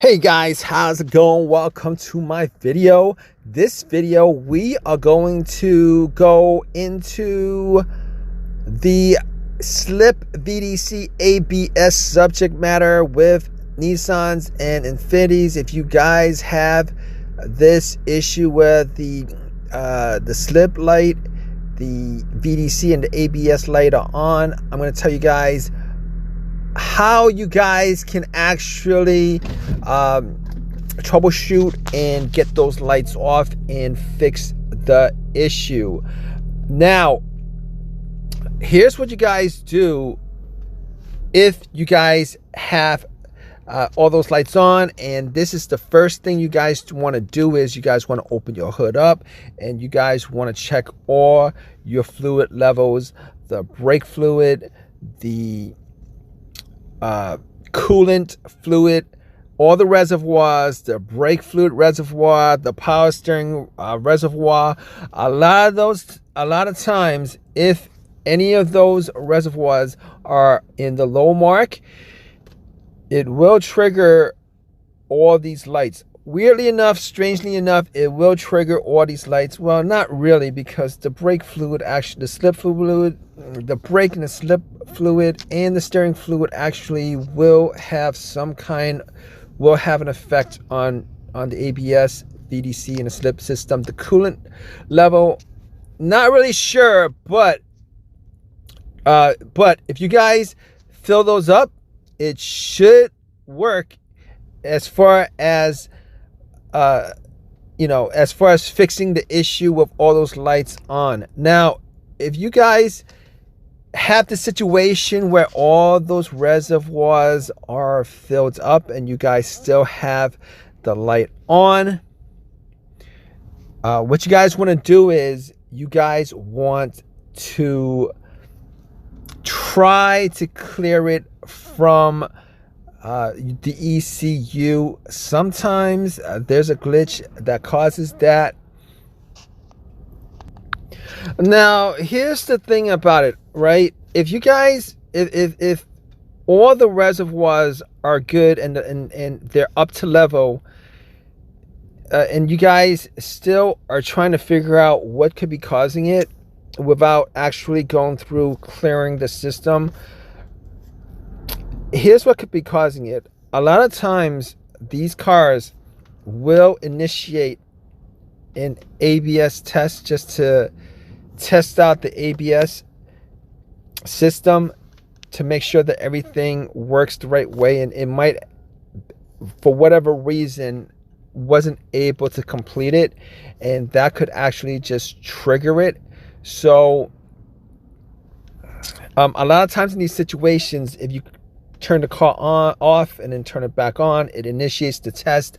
Hey guys, how's it going? Welcome to my video. This video we are going to go into the slip VDC ABS subject matter with Nissans and Infinitis. If you guys have this issue with the slip light, the VDC and the ABS light are on, I'm going to tell you guys how you guys can actually troubleshoot and get those lights off and fix the issue. Now, here's what you guys do if you guys have all those lights on, and this is the first thing you guys want to do. Is you guys want to open your hood up and you guys want to check all your fluid levels, the brake fluid, the coolant fluid, all the reservoirs, the brake fluid reservoir, the power steering reservoir. A lot of times, if any of those reservoirs are in the low mark, it will trigger all these lights. Weirdly enough, strangely enough, it will trigger all these lights. Well, not really, because the brake fluid, actually the slip fluid, the brake and the slip fluid and the steering fluid actually will have an effect on the ABS, VDC, and the slip system. The coolant level, not really sure, but if you guys fill those up, it should work as far as as far as fixing the issue with all those lights on. Now, if you guys have the situation where all those reservoirs are filled up and you guys still have the light on, what you guys want to do is you guys want to try to clear it from the ECU. Sometimes there's a glitch that causes that. Now, here's the thing about it, right? If you guys, if all the reservoirs are good and they're up to level, and you guys still are trying to figure out what could be causing it without actually going through clearing the system, here's what could be causing it. A lot of times these cars will initiate an ABS test just to test out the ABS system to make sure that everything works the right way, and it might, for whatever reason, wasn't able to complete it, and that could actually just trigger it. So a lot of times in these situations, if you turn the car off and then turn it back on, it initiates the test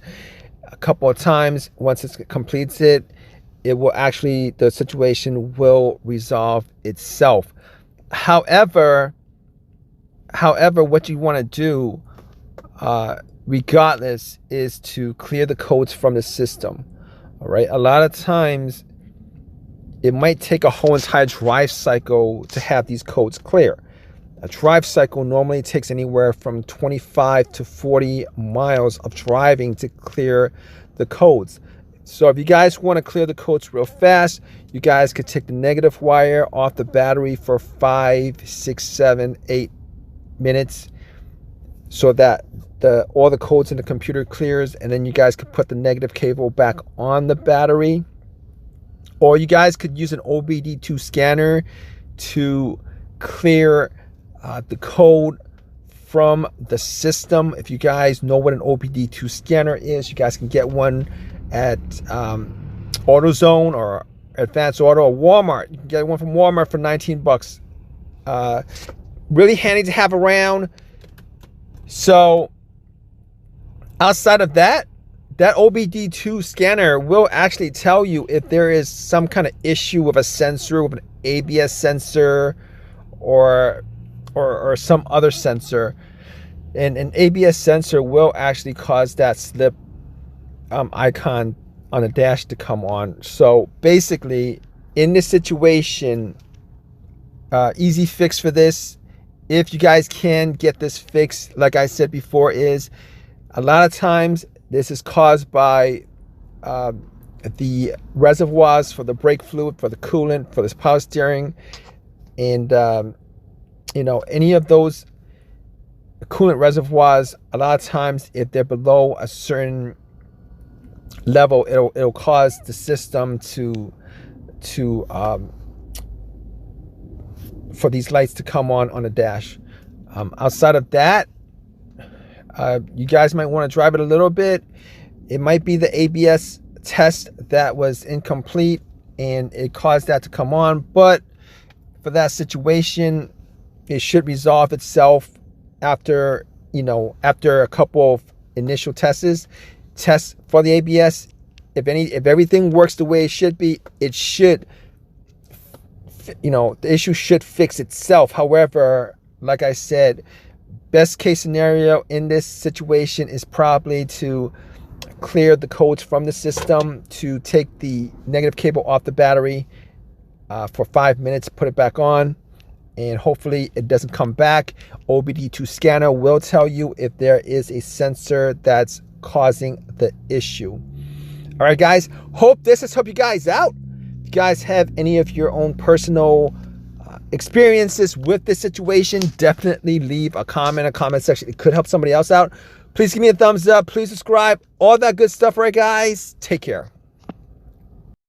a couple of times. Once it completes it, the situation will resolve itself. However, what you want to do, regardless, is to clear the codes from the system. All right. A lot of times, it might take a whole entire drive cycle to have these codes clear. A drive cycle normally takes anywhere from 25 to 40 miles of driving to clear the codes. So if you guys want to clear the codes real fast, you guys could take the negative wire off the battery for 5, 6, 7, 8 minutes so that all the codes in the computer clears, and then you guys could put the negative cable back on the battery. Or you guys could use an OBD2 scanner to clear the code from the system. If you guys know what an OBD2 scanner is, you guys can get one at AutoZone or Advanced Auto or Walmart. You can get one from Walmart for 19 bucks. Really handy to have around. So outside of that, that OBD2 scanner will actually tell you if there is some kind of issue with a sensor, with an ABS sensor or some other sensor. And an ABS sensor will actually cause that slip icon on the dash to come on. So basically, in this situation, easy fix for this, if you guys can get this fixed, like I said before, is A lot of times this is caused by the reservoirs for the brake fluid, for the coolant, for this power steering, and you know, any of those coolant reservoirs, a lot of times if they're below a certain level, it'll cause the system for these lights to come on the dash. Outside of that, you guys might want to drive it a little bit. It might be the ABS test that was incomplete and it caused that to come on, but for that situation, it should resolve itself after, you know, after a couple of initial tests for the ABS. If everything works the way it should be, it should, you know, the issue should fix itself. However, like I said, best case scenario in this situation is probably to clear the codes from the system, to take the negative cable off the battery for 5 minutes, put it back on, and hopefully it doesn't come back. OBD2 scanner will tell you if there is a sensor that's causing the issue. All right, guys, hope this has helped you guys out. If you guys have any of your own personal experiences with this situation, definitely leave a comment section. It could help somebody else out. Please give me a thumbs up. Please subscribe. All that good stuff, right, guys? Take care.